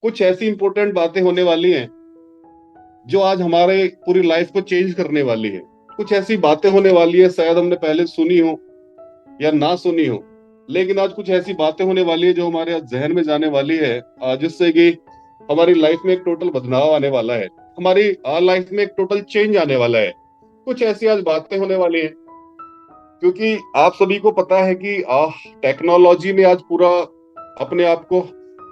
कुछ ऐसी इंपॉर्टेंट बातें होने वाली हैं जो आज हमारे पूरी लाइफ को चेंज करने वाली है। कुछ ऐसी बातें होने वाली है, शायद हमने पहले सुनी हो या ना सुनी हो, लेकिन आज कुछ ऐसी बातें होने वाली है जो हमारे आज जहन में जाने वाली है, जिससे कि हमारी लाइफ में एक टोटल बदलाव आने वाला है। हमारी लाइफ में एक टोटल चेंज आने वाला है। कुछ ऐसी आज बातें होने वाली हैं, क्योंकि आप सभी को पता है कि टेक्नोलॉजी ने आज पूरा अपने आप को,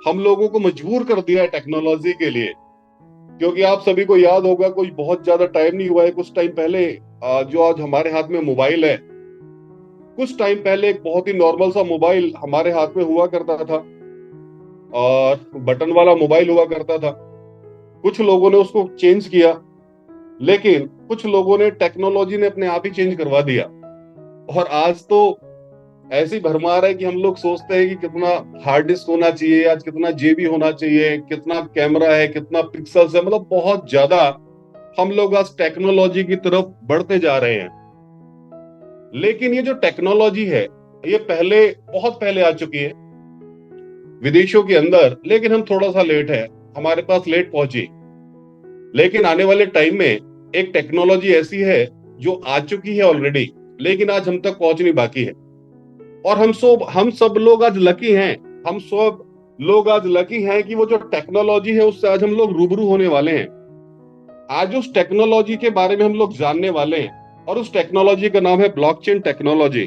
हम लोगों को मजबूर कर दिया है टेक्नोलॉजी के लिए। क्योंकि आप सभी को याद होगा, कोई बहुत ज्यादा टाइम नहीं हुआ है, कुछ टाइम पहले जो आज हमारे हाथ में मोबाइल है, कुछ टाइम पहले एक बहुत ही नॉर्मल सा मोबाइल हमारे हाथ में हुआ करता था, और बटन वाला मोबाइल हुआ करता था। कुछ लोगों ने उसको चेंज किया, लेकिन कुछ लोगों ने, टेक्नोलॉजी ने अपने आप ही चेंज करवा दिया। और आज तो ऐसी भरमार है कि हम लोग सोचते हैं कि कितना हार्ड डिस्क होना चाहिए, आज कितना जेबी होना चाहिए, कितना कैमरा है, कितना पिक्सल्स है, मतलब बहुत ज्यादा हम लोग आज टेक्नोलॉजी की तरफ बढ़ते जा रहे हैं। लेकिन ये जो टेक्नोलॉजी है, ये पहले, बहुत पहले आ चुकी है विदेशों के अंदर, लेकिन हम थोड़ा सा लेट है, हमारे पास लेट पहुंची। लेकिन आने वाले टाइम में एक टेक्नोलॉजी ऐसी है जो आ चुकी है ऑलरेडी, लेकिन आज हम तक पहुंचनी बाकी है। और हम सब लोग आज लकी हैं, हम सब लोग आज लकी हैं कि वो जो टेक्नोलॉजी है उससे आज हम लोग रूबरू होने वाले हैं। आज उस टेक्नोलॉजी के बारे में हम लोग जानने वाले हैं, और उस टेक्नोलॉजी का नाम है ब्लॉकचेन टेक्नोलॉजी।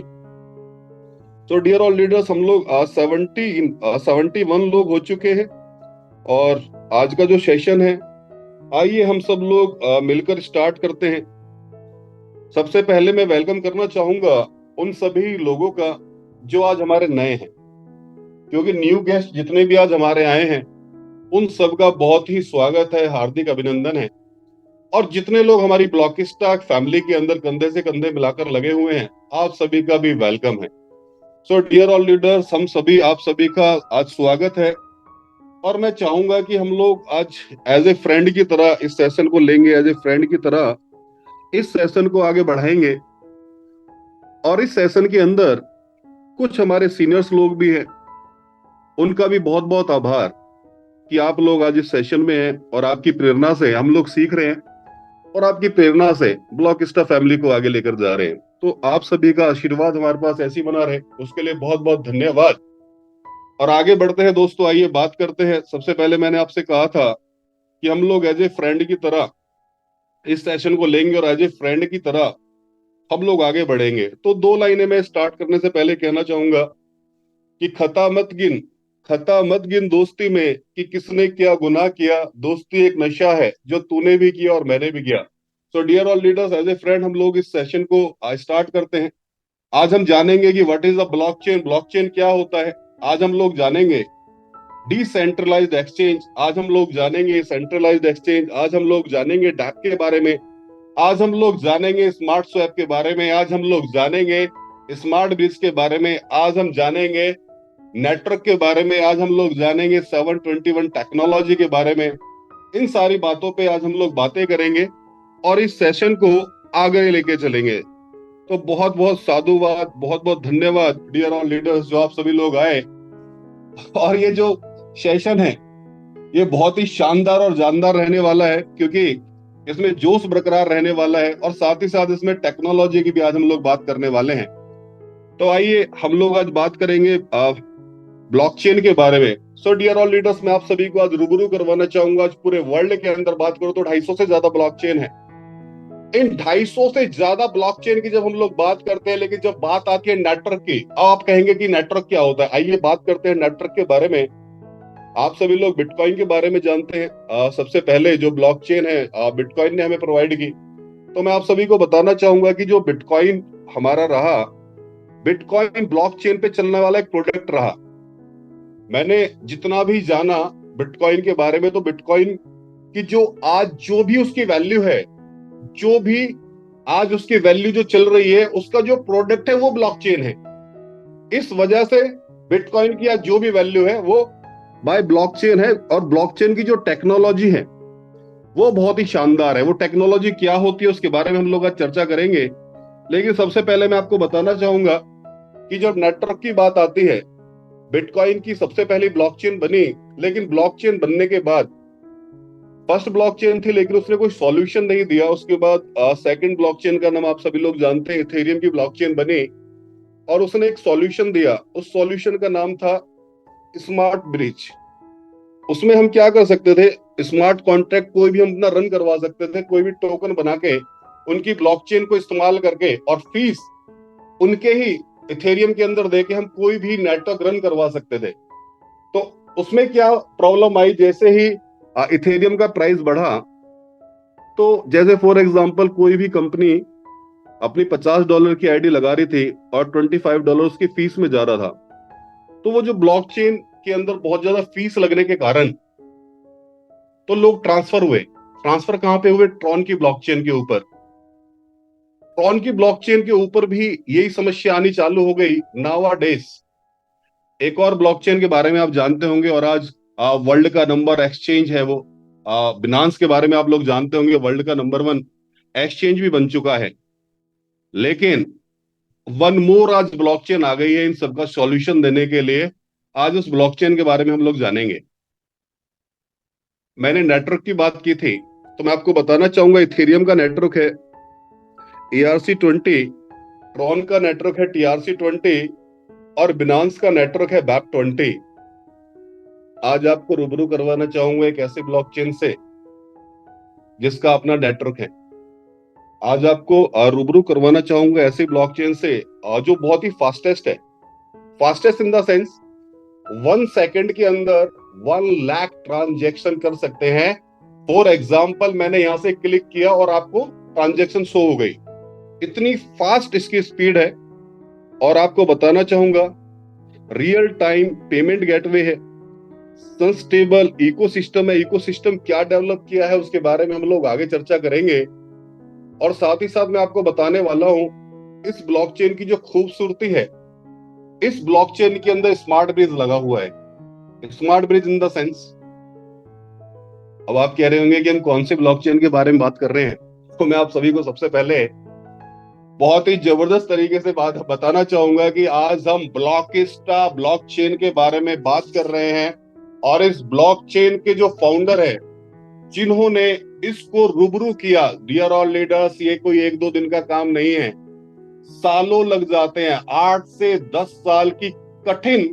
तो डियर ऑल लीडर्स, हम लोग 71 लोग हो चुके हैं, और आज का जो सेशन है, आइए हम सब लोग मिलकर स्टार्ट करते हैं। सबसे पहले मैं वेलकम करना चाहूंगा उन सभी लोगों का जो आज हमारे नए हैं, क्योंकि न्यू गेस्ट जितने भी आज हमारे आए हैं उन सबका बहुत ही स्वागत है, हार्दिक अभिनंदन है। और जितने लोग हमारी ब्लॉकिस्टा फैमिली के अंदर कंधे से कंधे मिलाकर लगे हुए हैं, आप सभी का भी वेलकम है। सो डियर ऑल लीडर्स, हम सभी, आप सभी का आज स्वागत है। और मैं चाहूंगा कि हम लोग आज एज ए फ्रेंड की तरह इस सेशन को लेंगे, एज ए फ्रेंड की तरह इस सेशन को आगे बढ़ाएंगे। और इस सेशन के अंदर कुछ हमारे सीनियर्स लोग भी हैं, उनका भी बहुत बहुत आभार कि आप लोग आज इस सेशन में हैं, और आपकी प्रेरणा से हम लोग सीख रहे हैं, और आपकी प्रेरणा से ब्लॉकिस्टा फैमिली को आगे लेकर जा रहे हैं। तो आप सभी का आशीर्वाद हमारे पास ऐसी बना रहे, उसके लिए बहुत बहुत धन्यवाद। और आगे बढ़ते हैं दोस्तों, आइए बात करते हैं। सबसे पहले मैंने आपसे कहा था कि हम लोग एज ए फ्रेंड की तरह इस सेशन को लेंगे, और एज ए फ्रेंड की तरह हम लोग आगे बढ़ेंगे। तो दो लाइनें मैं स्टार्ट करने से पहले कहना चाहूंगा कि खता मत गिन दोस्ती में कि किसने क्या गुनाह किया, दोस्ती एक नशा है जो तूने भी किया और मैंने भी किया। So dear all leaders, as a friend हम लोग इस सेशन को स्टार्ट करते हैं। आज हम जानेंगे कि what is the blockchain, blockchain क्या होता है। आज हम लोग जानेंगे डिसेंट्रलाइज्ड एक्सचेंज, आज हम लोग जानेंगे सेंट्रलाइज्ड एक्सचेंज, आज हम लोग जानेंगे डैप के बारे में, आज हम लोग जानेंगे स्मार्ट स्वैप के बारे में, आज हम लोग जानेंगे स्मार्ट ब्रिज के बारे में, आज हम जानेंगे नेटवर्क के बारे में, आज हम लोग जानेंगे 721 टेक्नोलॉजी के बारे में। इन सारी बातों पे आज हम लोग बातें करेंगे और इस सेशन को आगे लेके चलेंगे। तो बहुत बहुत साधुवाद, बहुत बहुत धन्यवाद डियर ऑल लीडर्स, जो आप सभी लोग आए। और ये जो सेशन है, ये बहुत ही शानदार और जानदार रहने वाला है, क्योंकि इसमें जोश बरकरार रहने वाला है, और साथ ही साथ इसमें टेक्नोलॉजी की भी आज हम लोग बात करने वाले हैं। तो आइए हम लोग आज बात करेंगे ब्लॉकचेन के बारे में। सो डियर ऑल लीडर्स, मैं आप सभी को आज रूबरू करवाना चाहूंगा। आज पूरे वर्ल्ड के अंदर बात करो तो 250 से ज्यादा ब्लॉकचेन है। इन 250 से ज्यादा ब्लॉकचेन की जब हम लोग बात करते हैं, लेकिन जब बात आती है नेटवर्क की, अब आप कहेंगे कि नेटवर्क क्या होता है। आइए बात करते हैं नेटवर्क के बारे में। आप सभी लोग बिटकॉइन के बारे में जानते हैं। सबसे पहले जो ब्लॉकचेन है बिटकॉइन ने हमें प्रोवाइड की। तो मैं आप सभी को बताना चाहूंगा कि जो बिटकॉइन हमारा रहा, बिटकॉइन ब्लॉकचेन पे चलने वाला एक प्रोडक्ट रहा। मैंने जितना भी जाना बिटकॉइन के बारे में, तो बिटकॉइन की जो आज जो भी उसकी वैल्यू है, जो भी आज उसकी वैल्यू जो चल रही है, उसका जो प्रोडक्ट है वो ब्लॉकचेन है। इस वजह से बिटकॉइन की आज जो भी वैल्यू है वो बाय ब्लॉकचेन है। और ब्लॉकचेन की जो टेक्नोलॉजी है वो बहुत ही शानदार है। वो टेक्नोलॉजी क्या होती है उसके बारे में हम लोग आज चर्चा करेंगे। लेकिन सबसे पहले मैं आपको बताना चाहूंगा कि जब नेटवर्क की बात आती है, बिटकॉइन की सबसे पहली ब्लॉकचेन बनी लेकिन ब्लॉकचेन बनने के बाद फर्स्ट ब्लॉकचेन थी, लेकिन उसने कोई सॉल्यूशन नहीं दिया। उसके बाद सेकंड ब्लॉकचेन का नाम आप सभी लोग जानते हैं, इथेरियम की ब्लॉकचेन बनी और उसने एक सॉल्यूशन दिया। उस सॉल्यूशन का नाम था स्मार्ट ब्रिज। उसमें हम क्या कर सकते थे, स्मार्ट कॉन्ट्रैक्ट कोई भी हम अपना रन करवा सकते थे, कोई भी टोकन बना के उनकी ब्लॉकचेन को इस्तेमाल करके, और फीस उनके ही इथेरियम के अंदर देके हम कोई भी नेटवर्क रन करवा सकते थे। तो उसमें क्या प्रॉब्लम आई, जैसे ही इथेरियम का प्राइस बढ़ा, तो जैसे फॉर एग्जांपल कोई भी कंपनी अपनी $50 की आईडी लगा रही थी और $25 उसकी फीस में जा रहा था, तो वो जो ब्लॉकचेन के अंदर बहुत ज्यादा फीस लगने के कारण तो लोग ट्रांसफर हुए। ट्रांसफर कहां पे हुए, ट्रॉन की ब्लॉकचेन के ऊपर। ट्रॉन की ब्लॉकचेन के ऊपर भी यही समस्या आनी चालू हो गई नावा डेज। एक और ब्लॉकचेन के बारे में आप जानते होंगे, और आज वर्ल्ड का नंबर एक्सचेंज है वो, बिनांस के बारे में आप लोग जानते होंगे, वर्ल्ड का नंबर 1 एक्सचेंज भी बन चुका है। लेकिन वन मोर आज ब्लॉकचेन आ गई है इन सबका सॉल्यूशन देने के लिए। आज उस ब्लॉकचेन के बारे में हम लोग जानेंगे। मैंने नेटवर्क की बात की थी, तो मैं आपको बताना चाहूंगा इथेरियम का नेटवर्क है ERC-20, ट्रॉन का नेटवर्क है TRC-20 और बिनांस का नेटवर्क है BAP-20। आज आपको रूबरू करवाना चाहूंगा एक ऐसे ब्लॉकचेन से जिसका अपना नेटवर्क है। आज आपको रूबरू करवाना चाहूंगा ऐसे ब्लॉकचेन से जो बहुत ही फास्टेस्ट है। Fastest in the sense 1 second के अंदर 1 लाख ट्रांजेक्शन कर सकते हैं। फॉर एग्जाम्पल, मैंने यहां से क्लिक किया और आपको ट्रांजेक्शन शो हो गई। इतनी फास्ट इसकी स्पीड है। और आपको बताना चाहूंगा रियल टाइम पेमेंट गेटवे है, स्टेबल इकोसिस्टम है। इकोसिस्टम क्या डेवलप किया है उसके बारे में हम लोग आगे चर्चा करेंगे। और साथ ही साथ मैं आपको बताने वाला हूं इस ब्लॉकचेन की जो खूबसूरती है। इस ब्लॉकचेन के अंदर स्मार्ट ब्रिज लगा हुआ है। Smart bridge in the sense, अब आप कह रहे होंगे कि हम कौन से ब्लॉकचेन के बारे में बात कर रहे हैं, तो मैं आप सभी को सबसे पहले बहुत ही जबरदस्त तरीके से बात बताना चाहूंगा कि आज हम ब्लॉकिस्टा ब्लॉकचेन के बारे में बात कर रहे हैं। और इस ब्लॉकचेन के जो फाउंडर है, जिन्होंने इसको रूबरू किया, डियर ऑल लीडर्स, ये कोई 1-2 दिन का काम नहीं है, सालों लग जाते हैं। 8 से 10 साल की कठिन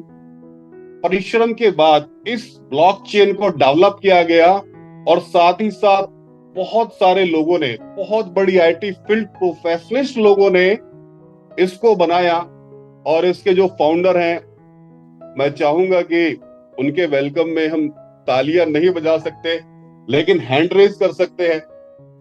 परिश्रम के बाद इस ब्लॉकचेन को डेवलप किया गया। और साथ ही साथ बहुत सारे लोगों ने, बहुत बड़ी आईटी फील्ड प्रोफेशनलिस्ट लोगों ने इसको बनाया। और इसके जो फाउंडर हैं, मैं चाहूंगा कि उनके वेलकम में हम तालियां नहीं बजा सकते, लेकिन हैंड रेज कर सकते हैं।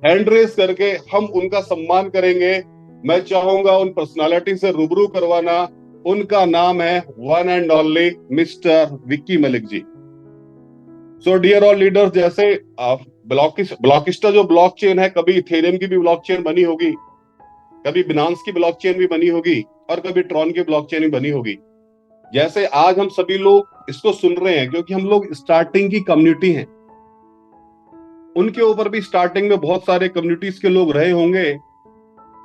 हैंड रेज करके हम उनका सम्मान करेंगे। मैं चाहूंगा उन पर्सनालिटी से रूबरू करवाना। उनका नाम है one and only mister Vicky Malik ji. So dear all leaders, जैसे ब्लॉकिस्टा जो ब्लॉकचेन है, कभी इथेरियम की भी ब्लॉकचेन बनी होगी, कभी बिनांस की ब्लॉकचेन भी बनी होगी, और कभी ट्रॉन की ब्लॉकचेन भी बनी होगी। जैसे आज हम सभी लोग इसको सुन रहे हैं, क्योंकि हम लोग स्टार्टिंग की कम्युनिटी हैं। उनके ऊपर भी स्टार्टिंग में बहुत सारे कम्युनिटीज के लोग रहे होंगे,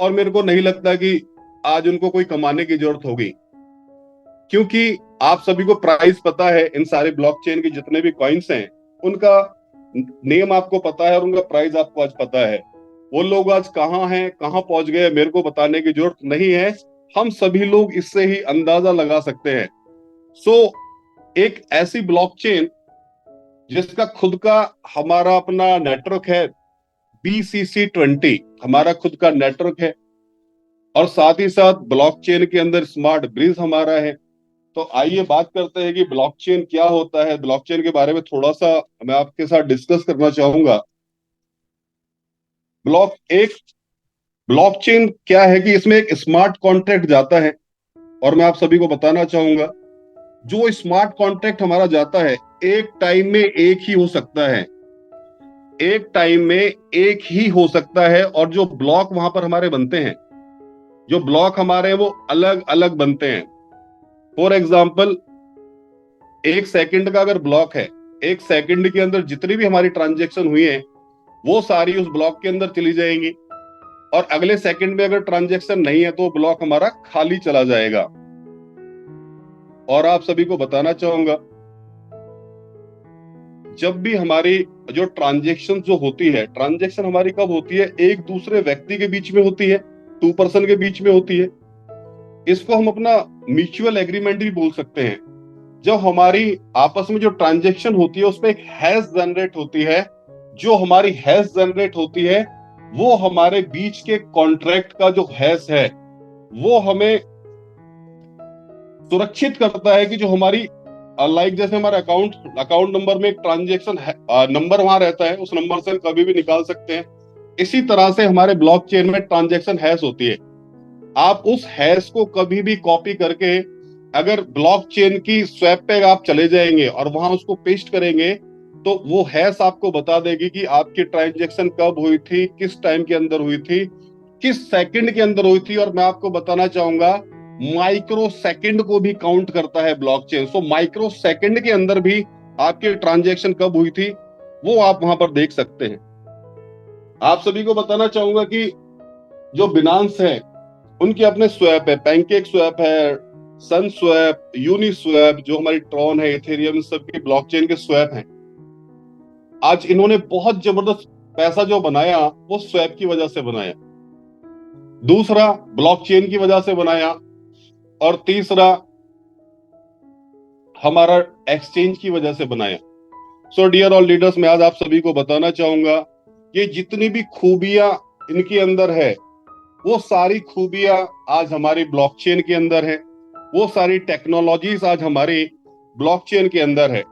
और मेरे को नहीं लगता कि आज उनको कोई कमाने की जरूरत होगी, क्योंकि आप सभी को प्राइस पता है। इन सारे ब्लॉकचेन के जितने भी कॉइन्स हैं, उनका नेम आपको पता है और उनका प्राइस आपको आज पता है। वो लोग आज कहाँ हैं, कहाँ पहुंच गए, मेरे को बताने की जरूरत नहीं है। हम सभी लोग इससे ही अंदाजा लगा सकते हैं। सो एक ऐसी ब्लॉकचेन जिसका खुद का हमारा अपना नेटवर्क है, BCC-20 हमारा खुद का नेटवर्क है, और साथ ही साथ ब्लॉकचेन के अंदर स्मार्ट ब्रिज हमारा है। तो आइए बात करते हैं कि ब्लॉकचेन क्या होता है। ब्लॉकचेन के बारे में थोड़ा सा मैं आपके साथ डिस्कस करना चाहूंगा। एक ब्लॉकचेन क्या है कि इसमें एक स्मार्ट कॉन्ट्रैक्ट जाता है, और मैं आप सभी को बताना चाहूंगा जो स्मार्ट कॉन्ट्रैक्ट हमारा जाता है, एक टाइम में एक ही हो सकता है। एक टाइम में एक ही हो सकता है। और जो ब्लॉक वहां पर हमारे बनते हैं, जो ब्लॉक हमारे हैं, वो अलग अलग बनते हैं। फॉर एग्जाम्पल, 1 सेकंड का अगर ब्लॉक है, 1 सेकंड के अंदर जितनी भी हमारी ट्रांजेक्शन हुई है, वो सारी उस ब्लॉक के अंदर चली जाएंगी। और अगले सेकंड में अगर ट्रांजेक्शन नहीं है, तो ब्लॉक हमारा खाली चला जाएगा। और आप सभी को बताना चाहूंगा जब भी हमारी जो ट्रांजेक्शन जो होती है, ट्रांजेक्शन हमारी कब होती है? एक दूसरे व्यक्ति के बीच में होती है, टू पर्सन के बीच में होती है। इसको हम अपना म्यूचुअल एग्रीमेंट भी बोल सकते हैं। जब हमारी आपस में जो ट्रांजेक्शन होती है उसमें एक हैश जनरेट होती है, जो हमारी हैश जनरेट होती है वो हमारे बीच के कॉन्ट्रैक्ट का जो हैश है वो हमें सुरक्षित करता है कि जो हमारी लाइक जैसे हमारे अकाउंट अकाउंट नंबर में एक ट्रांजेक्शन नंबर वहां रहता है, उस नंबर से हम कभी भी निकाल सकते हैं। इसी तरह से हमारे ब्लॉकचेन में ट्रांजेक्शन हैश होती है। आप उस हैश को कभी भी कॉपी करके अगर ब्लॉकचेन की स्वैप पे आप चले जाएंगे और वहां उसको पेस्ट करेंगे तो वो हैश आपको बता देगी कि आपकी ट्रांजेक्शन कब हुई थी, किस टाइम के अंदर हुई थी, किस सेकंड के अंदर हुई थी। और मैं आपको बताना चाहूंगा माइक्रो सेकंड को भी काउंट करता है ब्लॉकचेन। सो माइक्रो सेकंड के अंदर भी आपकी ट्रांजेक्शन कब हुई थी वो आप वहां पर देख सकते हैं। आप सभी को बताना चाहूंगा कि जो बिनांस है उनके अपने स्वैप है, पैनकेक स्वैप है, सन स्वैप, यूनि स्वैप, जो हमारी ट्रॉन है, इथेरियम, सबके ब्लॉकचेन के स्वैप हैं। आज इन्होंने बहुत जबरदस्त पैसा जो बनाया वो स्वैप की वजह से बनाया, दूसरा ब्लॉकचेन की वजह से बनाया, और तीसरा हमारा एक्सचेंज की वजह से बनाया। सो डियर ऑल लीडर्स, मैं आज आप सभी को बताना चाहूंगा कि जितनी भी खूबियां इनके अंदर है वो सारी खूबियां आज हमारी ब्लॉकचेन के अंदर है, वो सारी टेक्नोलॉजीज आज हमारी ब्लॉकचेन के अंदर है।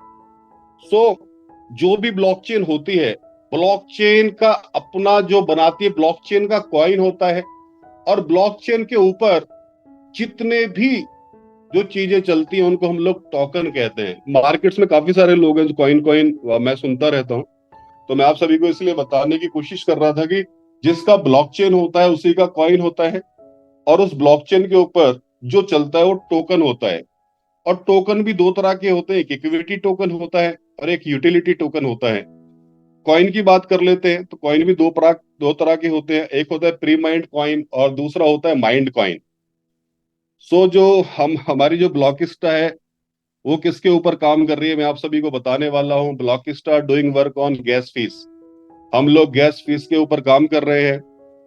सो जो भी ब्लॉकचेन होती है, ब्लॉकचेन का अपना जो बनाती है, ब्लॉकचेन का कॉइन होता है, और ब्लॉकचेन के ऊपर जितने भी जो चीजें चलती हैं उनको हम लोग टोकन कहते हैं। मार्केट्स में काफी सारे लोग हैं जो कॉइन कॉइन मैं सुनता रहता हूँ। तो मैं आप सभी को इसलिए बताने की कोशिश कर रहा था कि जिसका ब्लॉकचेन होता है उसी का कॉइन होता है, और उस ब्लॉकचेन के ऊपर जो चलता है वो टोकन होता है। और टोकन भी दो तरह के होते हैं, एक इक्विटी टोकन होता है और एक यूटिलिटी टोकन होता है। कॉइन की बात कर लेते हैं तो कॉइन भी दो तरह के होते हैं, एक होता है प्री माइंड कॉइन और दूसरा होता है माइंड कॉइन। सो जो हमारी जो ब्लॉकिस्टा है वो किसके ऊपर काम कर रही है मैं आप सभी को बताने वाला हूँ। Blockista doing work on gas fees. हम लोग गैस फीस के ऊपर काम कर रहे हैं,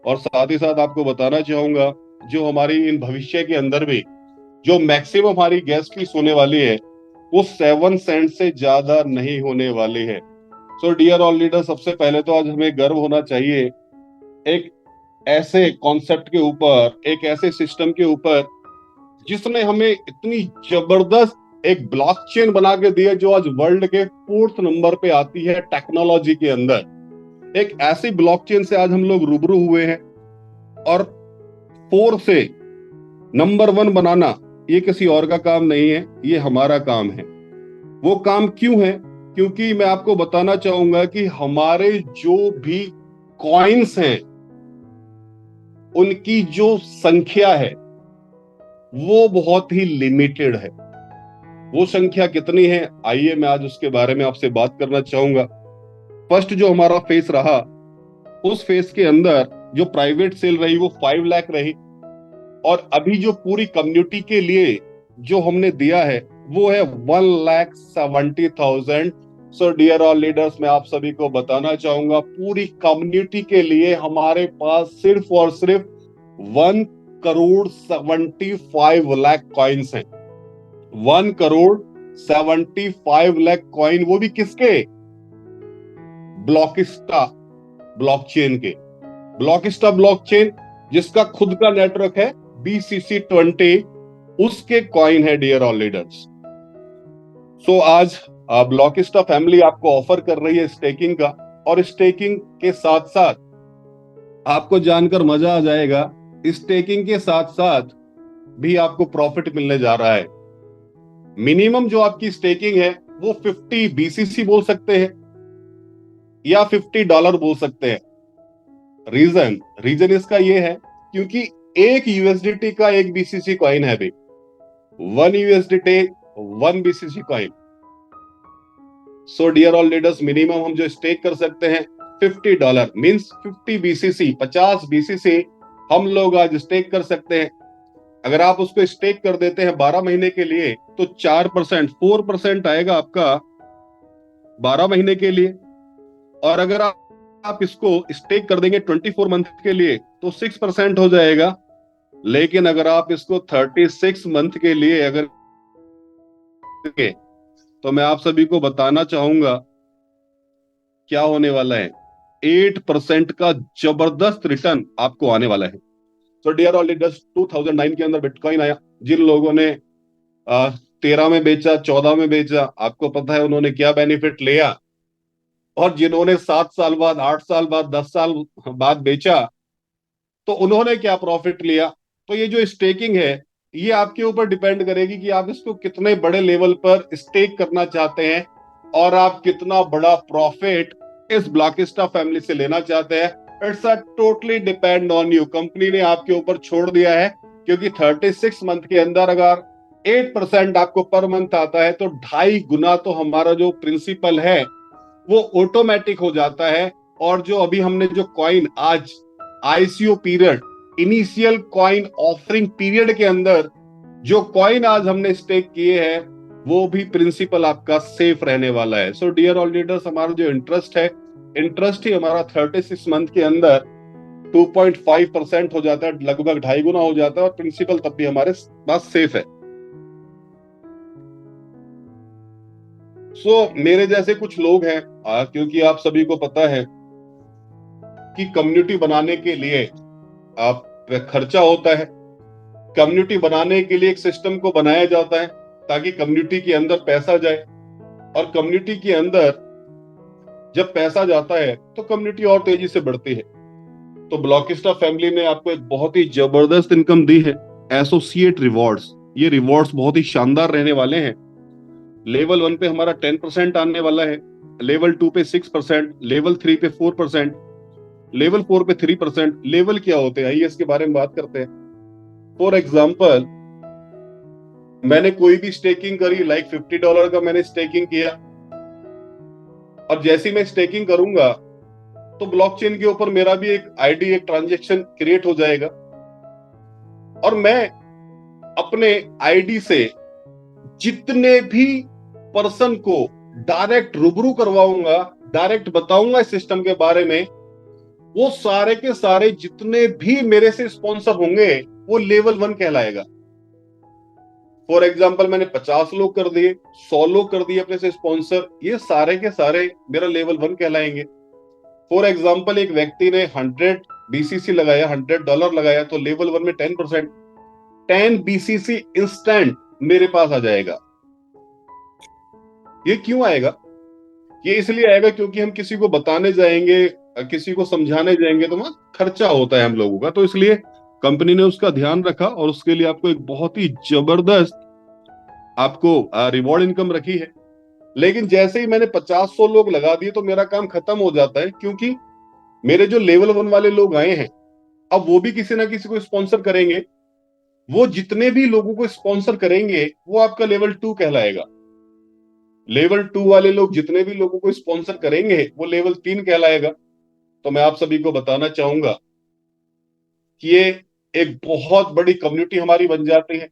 और साथ ही साथ आपको बताना चाहूंगा जो हमारी इन भविष्य के अंदर भी जो मैक्सिमम हमारी गैस फीस होने वाली है वो 7 सेंट से ज्यादा नहीं होने वाली है। सो डियर ऑल लीडर, सबसे पहले तो आज हमें गर्व होना चाहिए एक ऐसे कॉन्सेप्ट के ऊपर, एक ऐसे सिस्टम के ऊपर जिसने हमें इतनी जबरदस्त एक ब्लॉकचेन बना के दिया जो आज वर्ल्ड के 4th नंबर पे आती है टेक्नोलॉजी के अंदर। एक ऐसी ब्लॉकचेन से आज हम लोग रूबरू हुए हैं, और 4 से नंबर 1 बनाना ये किसी और का काम नहीं है, ये हमारा काम है। वो काम क्यों है? क्योंकि मैं आपको बताना चाहूंगा कि हमारे जो भी कॉइन्स हैं उनकी जो संख्या है वो बहुत ही लिमिटेड है। वो संख्या कितनी है, आइए मैं आज उसके बारे में आपसे बात करना चाहूंगा। फर्स्ट जो हमारा फेस रहा, उस फेस के अंदर जो प्राइवेट सेल रही वो 5 लाख रही, और अभी जो पूरी कम्युनिटी के लिए जो हमने दिया है वो है 1,70,000। सो डियर ऑल लीडर्स, मैं आप सभी को बताना चाहूंगा पूरी कम्युनिटी के लिए हमारे पास सिर्फ और सिर्फ 1,75,00,000 कॉइन्स हैं। 1,75,00,000 कॉइन, वो भी किसके? ब्लॉकिस्टा ब्लॉकचेन के। ब्लॉकिस्टा ब्लॉकचेन जिसका खुद का नेटवर्क है BCC20, उसके कॉइन है डियर ऑल लीडर्स। सो आज ब्लॉकिस्टा फैमिली आपको ऑफर कर रही है स्टेकिंग का, और स्टेकिंग के साथ साथ आपको जानकर मजा आ जाएगा, स्टेकिंग के साथ साथ भी आपको प्रॉफिट मिलने जा रहा है। मिनिमम जो आपकी स्टेकिंग है वो 50 BCC बोल सकते हैं या $50 बोल सकते हैं। रीजन इसका ये है क्योंकि एक USDT का एक BCC कॉइन है भाई, 1 USDT 1 BCC coin. So dear all leaders, minimum हम जो स्टेक कर सकते हैं $50 मींस 50 BCC, 50 BCC हम लोग आज स्टेक कर सकते हैं। अगर आप उसको स्टेक कर देते हैं 12 महीने के लिए तो 4% 4% आएगा आपका 12 महीने के लिए। और अगर आप इसको स्टेक कर देंगे 24 मंथ के लिए तो 6% हो जाएगा। लेकिन अगर आप इसको 36 मंथ के लिए अगर करेंगे, तो मैं आप सभी को बताना चाहूंगा क्या होने वाला है। 8% का जबरदस्त रिटर्न आपको आने वाला है। तो डियर ऑडिटर्स, 2009 के अंदर बिटकॉइन आया। जिन लोगों ने 13 में बेचा, 14 में बेचा, आपको पता है उन्होंने क्या बेनिफिट लिया। और जिन्होंने 7 साल बाद, 8 साल बाद, 10 साल बाद बेचा, तो उन्होंने क्या प्रॉफिट लिया। तो ये जो स्टेकिंग है, ये आपके ऊपर डिपेंड करेगी कि आप इसको कितने बड़े लेवल पर स्टेक करना चाहते हैं और आप कितना बड़ा प्रॉफिट इस ब्लॉकिस्टा फैमिली से लेना चाहते हैं। It's a totally depend on you. Company ने आपके ऊपर छोड़ दिया है, क्योंकि 36 मंथ के अंदर अगर 8% आपको पर मंथ आता है तो 2.5 गुना तो हमारा जो प्रिंसिपल है वो ऑटोमेटिक हो जाता है। और जो अभी हमने जो कॉइन आज ICO period, initial coin offering period के अंदर जो कॉइन आज हमने स्टेक किए हैं, वो भी प्रिंसिपल आपका सेफ रहने वाला है। सो डियर ऑडिटर्स, हमारा जो इंटरेस्ट ही हमारा 36 मंथ के अंदर 2.5% हो जाता है, लगभग 2.5 गुना हो जाता है, और प्रिंसिपल तब भी हमारे पास सेफ है। मेरे जैसे कुछ लोग हैं, क्योंकि आप सभी को पता है कि कम्युनिटी बनाने के लिए आप खर्चा होता है। कम्युनिटी बनाने के लिए एक सिस्टम को बनाया जाता है ताकि कम्युनिटी के अंदर पैसा जाए, और कम्युनिटी के अंदर जब पैसा जाता है तो कम्युनिटी और तेजी से बढ़ती है। तो ब्लॉकिस्टा फैमिली ने आपको एक बहुत ही जबरदस्त इनकम दी है, एसोसिएट रिवॉर्ड्स। ये रिवॉर्ड्स बहुत ही शानदार रहने वाले हैं। लेवल 1 पे हमारा 10% आने वाला है, लेवल 2 पे 6%, लेवल 3 पे 4%, लेवल 4 पे 3%। लेवल क्या होते हैं, आइए इसके बारे में बात करते हैं। फॉर एग्जाम्पल, मैंने कोई भी स्टेकिंग करी, लाइक $50 का मैंने स्टेकिंग किया, और जैसे ही मैं स्टेकिंग करूंगा तो ब्लॉकचेन के ऊपर मेरा भी एक आईडी, एक ट्रांजेक्शन क्रिएट हो जाएगा, और मैं अपने आईडी से जितने भी पर्सन को डायरेक्ट रूबरू करवाऊंगा, डायरेक्ट बताऊंगा इस सिस्टम के बारे में, वो सारे के सारे जितने भी मेरे से स्पॉन्सर होंगे वो लेवल 1 कहलाएगा। फॉर एग्जाम्पल, मैंने 50 लोग कर दिए, 100 लोग कर दिए अपने से स्पॉन्सर, ये सारे के सारे मेरा लेवल 1 कहलाएंगे। फॉर एग्जाम्पल, एक व्यक्ति ने 100 बीसीसी लगाया, $100 लगाया, तो लेवल 1 में 10%, 10 बीसीसी इंस्टेंट मेरे पास आ जाएगा। ये क्यों आएगा? ये इसलिए आएगा क्योंकि हम किसी को बताने जाएंगे, किसी को समझाने जाएंगे, तो वहां खर्चा होता है हम लोगों का। तो इसलिए कंपनी ने उसका ध्यान रखा और उसके लिए आपको एक बहुत ही जबरदस्त आपको रिवॉर्ड इनकम रखी है। लेकिन जैसे ही मैंने 50-100 लोग लगा दिए तो मेरा काम खत्म हो जाता है, क्योंकि मेरे जो लेवल 1 वाले लोग आए हैं, अब वो भी किसी ना किसी को स्पॉन्सर करेंगे। वो जितने भी लोगों को स्पॉन्सर करेंगे वो आपका लेवल 2 कहलाएगा। लेवल 2 वाले लोग जितने भी लोगों को स्पॉन्सर करेंगे वो लेवल 3 कहलाएगा। तो मैं आप सभी को बताना चाहूंगा कि ये एक बहुत बड़ी कम्युनिटी हमारी बन जाती है,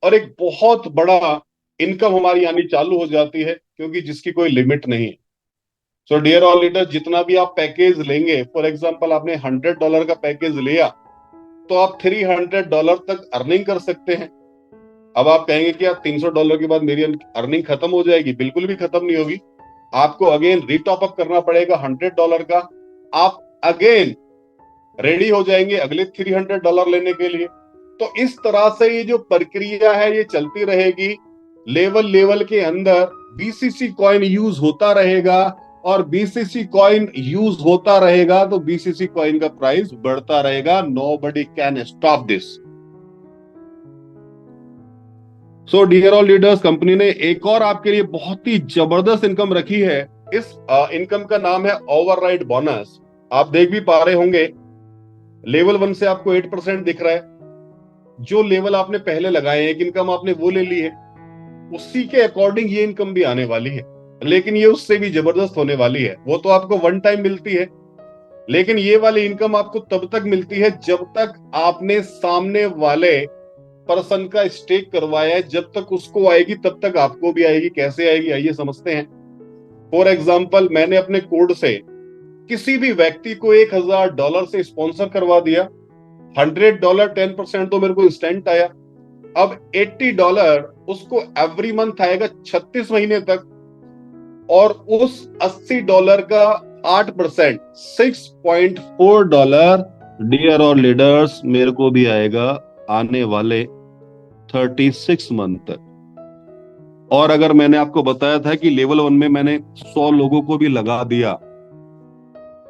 और एक बहुत बड़ा इनकम हमारी आनी चालू हो जाती है, क्योंकि जिसकी कोई लिमिट नहीं है। सो डियर ऑल लीडर, जितना भी आप पैकेज लेंगे, फॉर एग्जाम्पल आपने $100 का पैकेज लिया, तो आप $300 तक अर्निंग कर सकते हैं। अब आप कहेंगे कि यार $300 के बाद मेरी अर्निंग खत्म हो जाएगी। बिल्कुल भी खत्म नहीं होगी। आपको अगेन रीटॉप अप करना पड़ेगा $100 का। आप अगेन रेडी हो जाएंगे अगले $300 लेने के लिए। तो इस तरह से ये जो प्रक्रिया है ये चलती रहेगी। लेवल लेवल के अंदर बीसीसी कॉइन यूज होता रहेगा, और बीसीसी कॉइन यूज होता रहेगा तो बीसीसी कॉइन का प्राइस बढ़ता रहेगा। Nobody can stop this. So dear all leaders, company ने एक और आपके लिए बहुत ही जबरदस्त इनकम रखी है। इस इनकम का नाम है ओवरराइड बोनस। आप देख भी पा रहे होंगे, लेवल 1 से आपको 8% दिख रहा है। जो लेवल आपने पहले लगाए हैं, एक इनकम आपने वो ले ली है, उसी के अकॉर्डिंग ये इनकम भी आने वाली है। लेकिन ये उससे भी जबरदस्त होने वाली है। वो तो आपको वन टाइम मिलती है, लेकिन ये वाली इनकम आपको तब तक मिलती है जब तक आपने सामने वाले पर्सन का स्टेक करवाया है। जब तक उसको आएगी तब तक आपको भी आएगी। कैसे आएगी, आइए समझते हैं। फॉर एग्जाम्पल, मैंने अपने कोड से किसी भी व्यक्ति को $1,000 से स्पॉन्सर करवा दिया, $100 10% तो मेरे को इंस्टेंट आया। अब $80 उसको एवरी मंथ आएगा 36 महीने तक, और उस $80 का 8% $6.4, डियर और लीडर्स, मेरे को भी आएगा आने वाले 36 मंथ तक। और अगर मैंने आपको बताया था कि लेवल 1 में मैंने 100 लोगों को भी लगा दिया,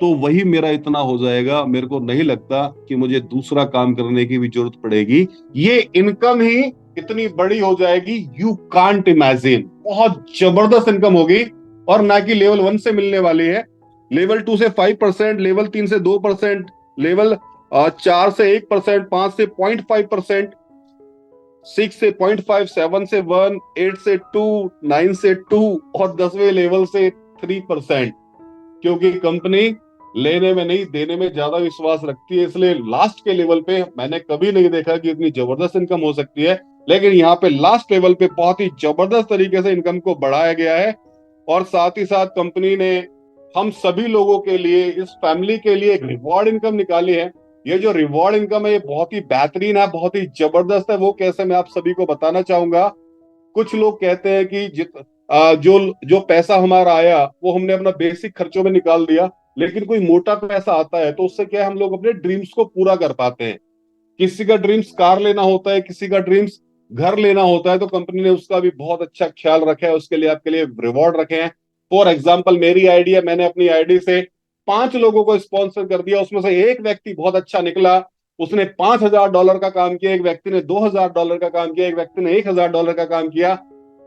तो वही मेरा इतना हो जाएगा। मेरे को नहीं लगता कि मुझे दूसरा काम करने की भी जरूरत पड़ेगी। ये इनकम ही इतनी बड़ी हो जाएगी, यू कांट इमेजिन। बहुत जबरदस्त इनकम होगी, और ना कि लेवल 1 से मिलने वाली है। लेवल 2 से 5%, लेवल 3 से 2%, लेवल 4 से 1%, 5 से 0.5%, 6 से 0.5, 7 से 1, 8 से 2, 9 से 2, और 10वें लेवल से 3%। क्योंकि कंपनी लेने में नहीं, देने में ज्यादा विश्वास रखती है, इसलिए लास्ट के लेवल पे मैंने कभी नहीं देखा कि इतनी जबरदस्त इनकम हो सकती है। लेकिन यहाँ पे लास्ट लेवल पे बहुत ही जबरदस्त तरीके से इनकम को बढ़ाया गया है। और साथ ही साथ कंपनी ने हम सभी लोगों के लिए, इस फैमिली के लिए एक रिवॉर्ड इनकम निकाली है। ये जो रिवॉर्ड इनकम है, ये बहुत ही बेहतरीन है, बहुत ही जबरदस्त है। वो कैसे, मैं आप सभी को बताना चाहूंगा। कुछ लोग कहते हैं कि जो जो पैसा हमारा आया वो हमने अपना बेसिक खर्चों में निकाल दिया, लेकिन कोई मोटा पैसा आता है तो उससे क्या है, हम लोग अपने ड्रीम्स को पूरा कर पाते हैं। किसी का ड्रीम्स कार लेना होता है, किसी का ड्रीम्स घर लेना होता है, तो कंपनी ने उसका भी बहुत अच्छा ख्याल रखा है, उसके लिए आपके लिए रिवॉर्ड रखे हैं। फॉर एग्जाम्पल, मेरी आईडी है, मैंने अपनी आईडी से 5 लोगों को स्पॉन्सर कर दिया। उसमें से एक व्यक्ति बहुत अच्छा निकला, उसने $5,000 का काम किया, एक व्यक्ति ने $2,000 का काम किया, एक व्यक्ति ने $1,000 का काम किया,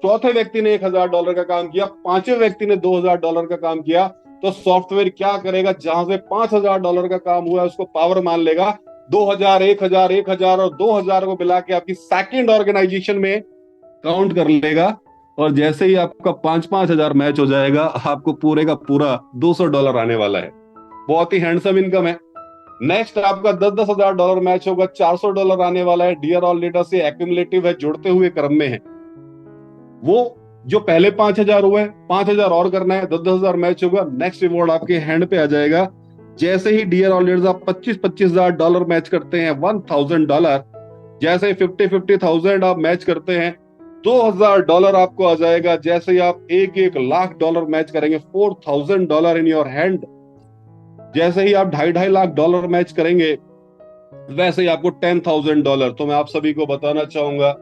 चौथे व्यक्ति ने $1,000 का काम किया, पांचवें व्यक्ति ने $2,000 का काम किया। तो सॉफ्टवेयर क्या करेगा, जहां से $5,000 का काम हुआ है उसको पावर मान लेगा, 2,000, 1,000, 1,000 और 2,000 को मिला के आपकी सेकंड ऑर्गेनाइजेशन में काउंट कर लेगा। और जैसे ही आपका 5-5 हजार मैच हो जाएगा, आपको पूरे का पूरा $200 आने वाला है। बहुत ही हैंडसम इनकम है। नेक्स्ट आपका 10-10 हजार मैच होगा, $400 आने वाला है। डियर ऑल लीडर्स, से एक्यूमुलेटिव है, जुड़ते हुए क्रम में है। वो जो पहले 5,000 हुए, 5,000 और करना है, 10-10 हजार मैच होगा, नेक्स्ट रिवॉर्ड आपके हैंड पे आ जाएगा। जैसे ही डियर ऑल लीडर्स आप 25-25 हजार मैच करते हैं, $1,000, जैसे ही 50-50 थाउजेंड आप मैच करते हैं, $2,000 आपको आ जाएगा। जैसे ही आप 1-1 लाख मैच करेंगे, $4,000 इन योर हैंड। जैसे ही आप 2.5-2.5 लाख मैच करेंगे, वैसे ही आपको $10,000। तो मैं आप सभी को बताना चाहूंगा,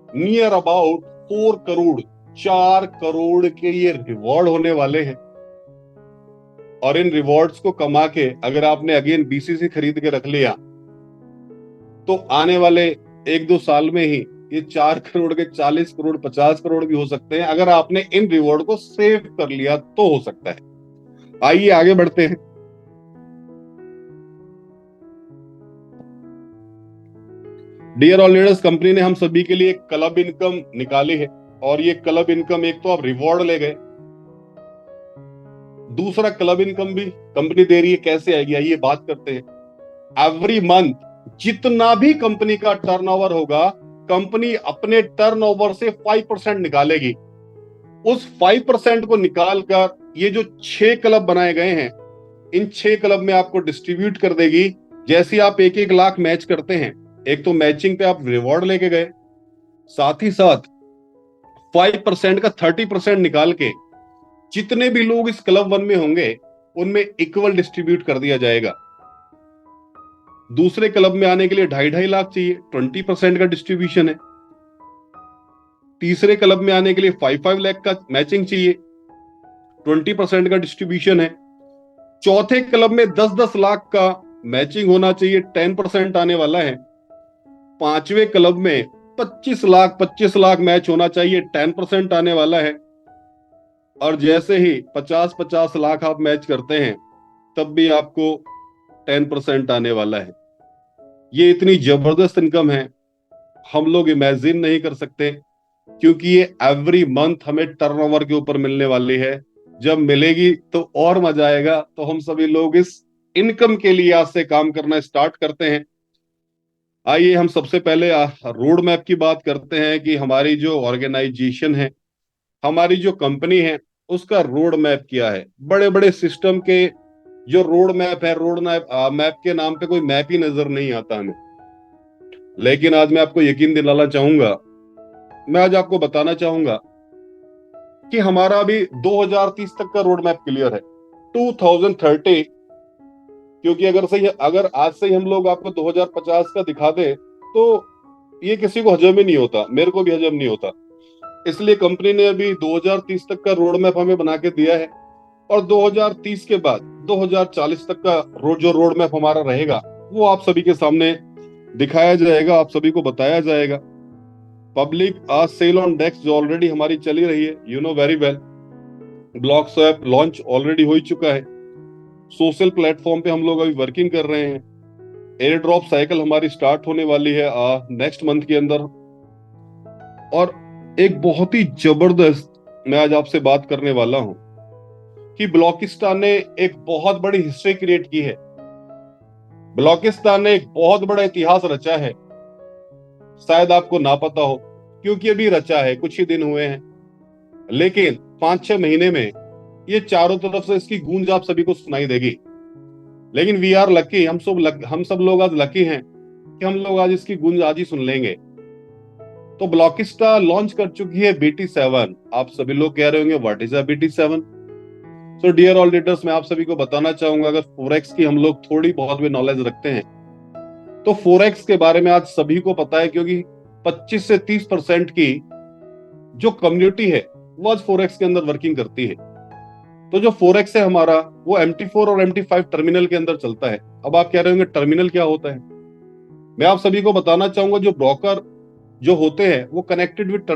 नियर अबाउट 4 करोड़, 4 करोड़ के ये रिवॉर्ड होने वाले हैं। और इन रिवॉर्ड्स को कमा के अगर आपने अगेन बीसीसी खरीद के रख लिया, तो आने वाले 1-2 साल में ही ये 4 करोड़ के 40 करोड़, 50 करोड़ भी हो सकते हैं, अगर आपने इन रिवॉर्ड को सेव कर लिया तो हो सकता है। आइए आगे बढ़ते हैं। डियर ऑल लीडर्स, कंपनी ने हम सभी के लिए क्लब इनकम निकाली है। और ये क्लब इनकम, एक तो आप रिवॉर्ड ले गए, दूसरा क्लब इनकम भी कंपनी दे रही है। कैसे आएगी, आइए बात करते हैं। एवरी मंथ जितना भी कंपनी का टर्नओवर होगा, कंपनी अपने टर्नओवर से 5% निकालेगी। उस 5% को निकालकर ये जो 6 क्लब बनाए गए हैं, इन 6 क्लब में आपको डिस्ट्रीब्यूट कर देगी। जैसे आप 1-1 लाख मैच करते हैं, एक तो मैचिंग पे आप रिवॉर्ड लेके गए, साथ ही साथ 5% का 30% निकाल के जितने भी लोग इस क्लब 1 में होंगे उनमें इक्वल डिस्ट्रीब्यूट कर दिया जाएगा। दूसरे क्लब में आने के लिए 2.5-2.5 लाख चाहिए, 20% का डिस्ट्रीब्यूशन है। तीसरे क्लब में आने के लिए 5-5 लाख का मैचिंग चाहिए, 20% का डिस्ट्रीब्यूशन है। चौथे क्लब में 10-10 लाख का मैचिंग होना चाहिए, 10% आने वाला है। पांचवें क्लब में 25 लाख मैच होना चाहिए, 10% आने वाला है। और जैसे ही 50-50 लाख आप मैच करते हैं, तब भी आपको 10% आने वाला है। ये इतनी जबरदस्त इनकम है, हम लोग इमेजिन नहीं कर सकते, क्योंकि ये एवरी मंथ हमें टर्नओवर के ऊपर मिलने वाली है। जब मिलेगी तो और मजा आएगा। तो हम सभी लोग इस इनकम के लिए आज से काम करना स्टार्ट करते हैं। आइए हम सबसे पहले रोड मैप की बात करते हैं कि हमारी जो ऑर्गेनाइजेशन है, हमारी जो कंपनी है, उसका रोड मैप किया है। बड़े बड़े सिस्टम के जो रोड मैप है, रोड मैप मैप के नाम पे कोई मैप ही नजर नहीं आता हमें। लेकिन आज मैं आपको यकीन दिलाना चाहूंगा, मैं आज आपको बताना चाहूंगा कि हमारा अभी 2030 तक का रोड मैप क्लियर है, 2030। क्योंकि अगर आज से ही हम लोग आपको 2050 का दिखा दें तो ये किसी को हजम ही नहीं होता, मेरे को भी हजम नहीं होता। इसलिए कंपनी ने अभी 2030 तक का रोड मैप हमें बना के दिया है, और 2030 के बाद 2040 तक का जो रोड मैप हमारा रहेगा वो आप सभी के सामने दिखाया जाएगा, आप सभी को बताया जाएगा। पब्लिक आज सेल ऑन डेक्स जो ऑलरेडी हमारी चली रही है, you know very well, block swap launch already हो ही चुका है। सोशल प्लेटफॉर्म पे हम लोग अभी वर्किंग कर रहे हैं। एयर ड्रॉप साइकिल हमारी स्टार्ट होने वाली है नेक्स्ट मंथ के अंदर। और एक बहुत ही जबरदस्त मैं आज आपसे बात करने वाला हूं कि ब्लॉकिस्टान ने एक बहुत बड़ी हिस्ट्री क्रिएट की है। ब्लॉकिस्तान ने एक बहुत बड़ा इतिहास रचा है, शायद आपको ना पता हो क्योंकि अभी रचा है, कुछ ही दिन हुए हैं, लेकिन 5-6 महीने में ये चारों तरफ से इसकी गूंज आप सभी को सुनाई देगी। लेकिन वी आर लकी, हम सब लोग आज लकी हैं कि हम लोग आज इसकी गूंज आज ही सुन लेंगे। तो ब्लॉकिस्टा लॉन्च कर चुकी है BT7। आप सभी लोग कह रहे होंगे what is a BT7। So dear all leaders, मैं आप सभी को बताना चाहूंगा, अगर फोरेक्स की हम लोग थोड़ी बहुत भी नॉलेज रखते हैं तो फोरेक्स के बारे में आज सभी को पता है, क्योंकि 25 से 30% की जो कम्युनिटी है वो आज फोरेक्स के अंदर वर्किंग करती है। तो जो फोरेक्स है हमारा, वो MT4 और MT5 टर्मिनल के अंदर चलता है। अब आप कह रहे होंगे टर्मिनल क्या होता है। मैं आप सभी को बताना चाहूंगा, जो ब्रोकर जो होते हैं वो कनेक्टेड विद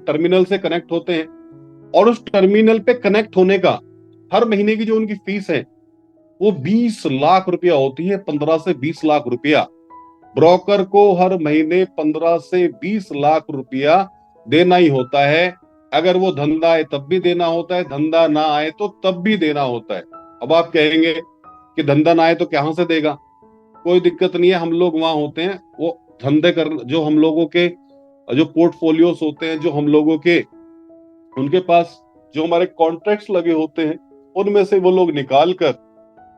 टर्मिनल से कनेक्ट होते हैं, और उस टर्मिनल पे कनेक्ट होने का हर महीने की जो उनकी फीस है वो 20 लाख रुपया होती है। 15 से 20 लाख रुपया ब्रोकर को हर महीने 15 से 20 लाख रुपया देना ही होता है। अगर वो धंधा आए तब भी देना होता है, धंधा ना आए तो तब भी देना होता है। अब आप कहेंगे कि धंधा ना आए तो कहां से देगा। कोई दिक्कत नहीं है, हम लोग वहां होते हैं। वो धंधे कर जो हम लोगों के जो पोर्टफोलियोज होते हैं, जो हम लोगों के उनके पास जो हमारे कॉन्ट्रैक्ट्स लगे होते हैं, उनमें से वो लोग निकाल कर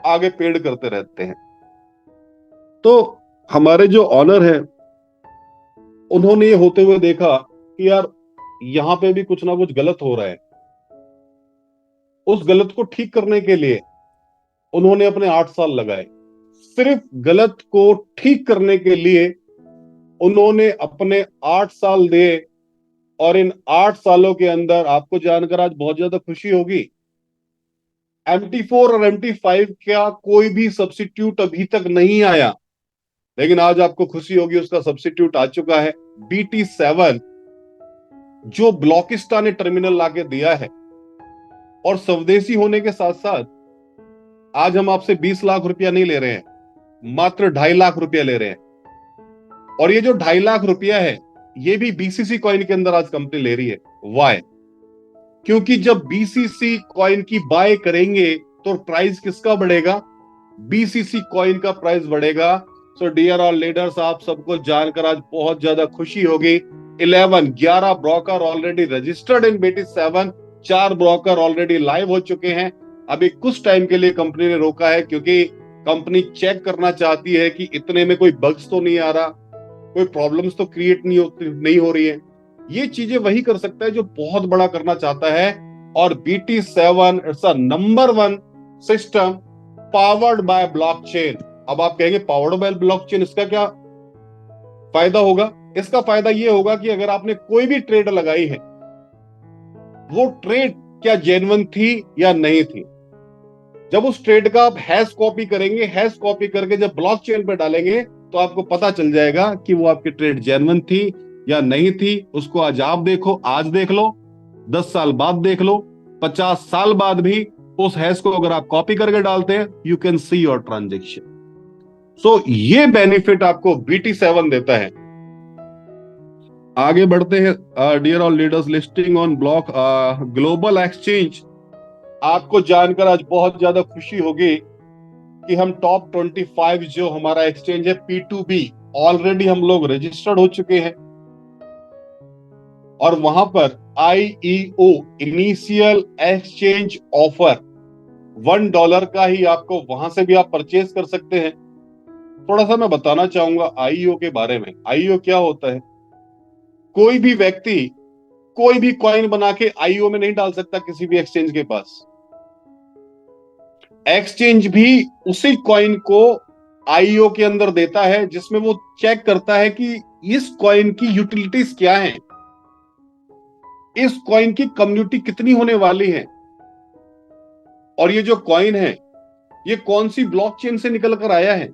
आगे पेड करते रहते हैं। तो हमारे जो ऑनर है, उन्होंने ये होते हुए देखा कि यार यहाँ पे भी कुछ ना कुछ गलत हो रहा है। उस गलत को ठीक करने के लिए उन्होंने अपने 8 साल लगाए। सिर्फ गलत को ठीक करने के लिए उन्होंने अपने 8 साल दिए, और इन 8 सालों के अंदर आपको जानकर आज बहुत ज्यादा खुशी होगी, MT4 और MT5 का कोई भी सब्सिट्यूट अभी तक नहीं आया। लेकिन आज आपको खुशी होगी, उसका सब्सिट्यूट आ चुका है, BT7, जो ब्लॉकिस्टा ने टर्मिनल लाके दिया है। और स्वदेशी होने के साथ साथ आज हम आपसे 20 लाख रुपया नहीं ले रहे हैं, मात्र 2.5 लाख रुपया ले रहे हैं। और ये जो 2.5 लाख रुपया है, ये भी BCC कॉइन के अंदर आज कंपनी ले रही है। वाई? क्योंकि जब BCC कॉइन की बाय करेंगे तो प्राइस किसका बढ़ेगा? BCC कॉइन का प्राइस बढ़ेगा। सो डियर ऑल लीडर्स, आप सबको जानकर आज बहुत ज्यादा खुशी होगी। 11 broker already registered in BT7, 4 broker already live हो चुके हैं। अभी कुछ टाइम के लिए कंपनी ने रोका है, क्योंकि कंपनी चेक करना चाहती है कि इतने में कोई बग्स तो नहीं आ रहा, कोई प्रॉब्लम्स तो क्रिएट नहीं हो रही है। ये चीजें वही कर सकता है जो बहुत बड़ा करना चाहता है। और BT7 it's a number 1 system powered by blockchain. अब आप कहेंगे पावर्ड बाय ब्लॉकचेन, इसका क्या फायदा होगा? इसका फायदा ये होगा कि अगर आपने कोई भी ट्रेड लगाई है, वो ट्रेड क्या जेन्युइन थी या नहीं थी। जब उस ट्रेड का आप हैश कॉपी करेंगे, हैश कॉपी करके जब ब्लॉकचेन पे डालेंगे तो आपको पता चल जाएगा कि वो आपकी ट्रेड जेन्युइन थी या नहीं थी। उसको आज आप देखो, आज देख लो, 10 साल बाद देख लो, 50 साल बाद भी उस हैश को अगर आप कॉपी करके डालते हैं, you can see your transaction. So ये बेनिफिट आपको BT7 देता है। आगे बढ़ते हैं dear all leaders, listing on block global exchange. आपको जानकर आज बहुत ज्यादा खुशी होगी कि हम टॉप 25 जो हमारा एक्सचेंज है P2B, ऑलरेडी हम लोग रजिस्टर्ड हो चुके हैं। और वहां पर IEO, इनिशियल एक्सचेंज ऑफर, $1 का ही आपको वहां से भी आप परचेज कर सकते हैं। थोड़ा सा मैं बताना चाहूंगा आईईओ के बारे में। आईईओ क्या होता है? कोई भी व्यक्ति कोई भी कॉइन बना के आईईओ में नहीं डाल सकता किसी भी एक्सचेंज के पास। एक्सचेंज भी उसी कॉइन को आईईओ के अंदर देता है, जिसमें वो चेक करता है कि इस कॉइन की यूटिलिटीज क्या है, इस कॉइन की कम्युनिटी कितनी होने वाली है, और ये जो कॉइन है ये कौन सी ब्लॉकचेन से निकल कर आया है,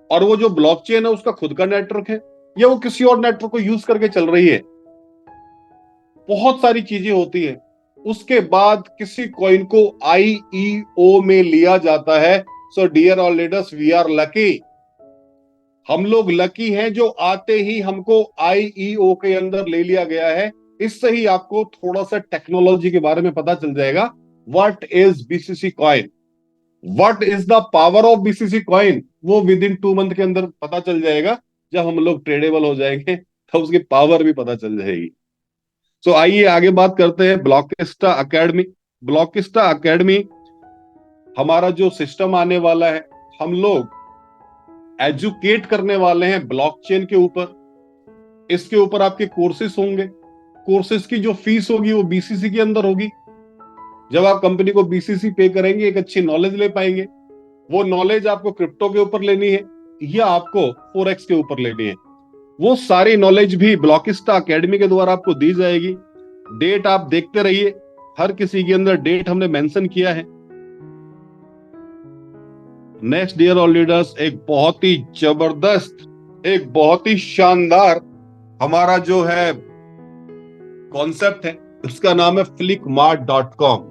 और वो जो ब्लॉकचेन है उसका खुद का नेटवर्क है या वो किसी और नेटवर्क को यूज करके चल रही है। बहुत सारी चीजें होती है। उसके बाद किसी कॉइन को आईईओ में लिया जाता है। So dear all leaders, we are lucky. हम लोग लकी हैं जो आते ही हमको आईईओ के अंदर ले लिया गया है। इससे ही आपको थोड़ा सा टेक्नोलॉजी के बारे में पता चल जाएगा। What is BCC coin, what is the power of BCC coin, वो विद इन 2 मंथ के अंदर पता चल जाएगा। जब हम लोग ट्रेडेबल हो जाएंगे तो उसकी पावर भी पता चल जाएगी। सो आइए आगे बात करते हैं ब्लॉकिस्टा अकेडमी। ब्लॉकिस्टा अकेडमी हमारा जो सिस्टम आने वाला है, हम लोग एजुकेट करने वाले हैं ब्लॉकचेन के ऊपर। इसके ऊपर आपके कोर्सेज होंगे। कोर्सेज की जो फीस होगी वो बीसीसी के अंदर होगी। जब आप कंपनी को बीसीसी पे करेंगे एक अच्छी नॉलेज ले पाएंगे। वो नॉलेज आपको क्रिप्टो के ऊपर लेनी है या आपको फोरेक्स के ऊपर लेनी है, वो सारी नॉलेज भी ब्लॉकिस्टा अकेडमी के द्वारा आपको दी जाएगी। डेट आप देखते रहिए, हर किसी के अंदर डेट हमने मेंशन किया है। नेक्स्ट डियर ऑल लीडर्स, एक बहुत ही जबरदस्त, एक बहुत ही शानदार हमारा जो है कॉन्सेप्ट है, उसका नाम है flickmart.com।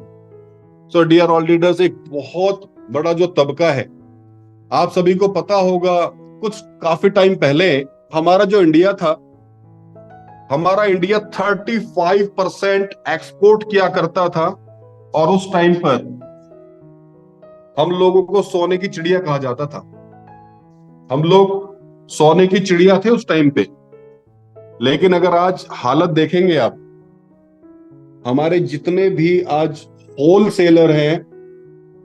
सो डियर ऑल लीडर्स, एक बहुत बड़ा जो तबका है, आप सभी को पता होगा, कुछ काफी टाइम पहले हमारा जो इंडिया था, हमारा इंडिया 35% एक्सपोर्ट किया करता था। और उस टाइम पर हम लोगों को सोने की चिड़िया कहा जाता था। हम लोग सोने की चिड़िया थे उस टाइम पे। लेकिन अगर आज हालत देखेंगे आप, हमारे जितने भी आज होलसेलर हैं,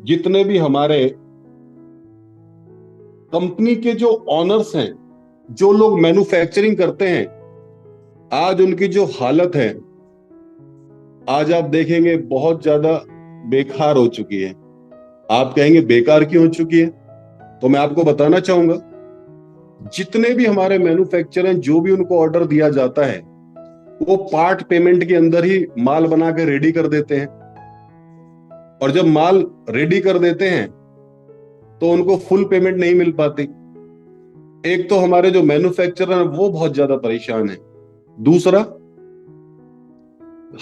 जितने भी हमारे कंपनी के जो ऑनर्स हैं, जो लोग मैन्युफैक्चरिंग करते हैं, आज उनकी जो हालत है, आज आप देखेंगे बहुत ज्यादा बेकार हो चुकी है। आप कहेंगे बेकार क्यों हो चुकी है? तो मैं आपको बताना चाहूंगा, जितने भी हमारे मैन्युफैक्चरर हैं, जो भी उनको ऑर्डर दिया जाता है, वो पार्ट पेमेंट के अंदर ही माल बना के रेडी कर देते हैं। और जब माल रेडी कर देते हैं तो उनको फुल पेमेंट नहीं मिल पाती। एक तो हमारे जो मैन्युफैक्चरर हैं वो बहुत ज्यादा परेशान है। दूसरा,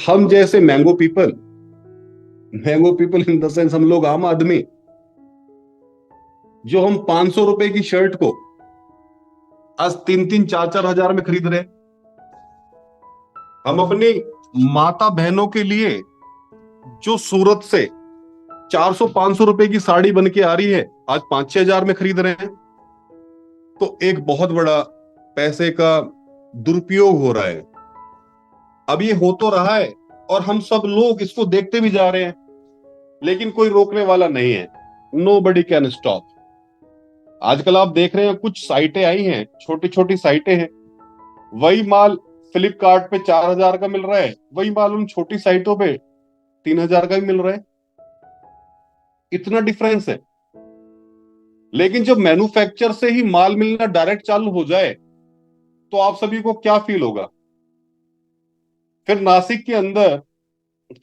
हम जैसे mango people, mango people in the sense हम लोग आम आदमी, जो हम 500 रुपए की शर्ट को आज 3-3, 4-4 हजार में खरीद रहे हैं। हम अपनी माता बहनों के लिए जो सूरत से 400-500 रुपए की साड़ी बन के आ रही है, आज 5-6 हजार में खरीद रहे हैं। तो एक बहुत बड़ा पैसे का दुरुपयोग हो रहा है। अब ये हो तो रहा है और हम सब लोग इसको देखते भी जा रहे हैं, लेकिन कोई रोकने वाला नहीं है। Nobody can stop। आजकल आप देख रहे हैं कुछ साइटें आई हैं, छोटी छोटी साइटें हैं, वही माल फ्लिपकार्ट पे 4 हजार का मिल रहा है, वही माल उन छोटी साइटों पे 3 हजार का भी मिल रहा है। इतना डिफरेंस है। लेकिन जब मैन्युफैक्चर से ही माल मिलना डायरेक्ट चालू हो जाए तो आप सभी को क्या फील होगा? फिर नासिक के अंदर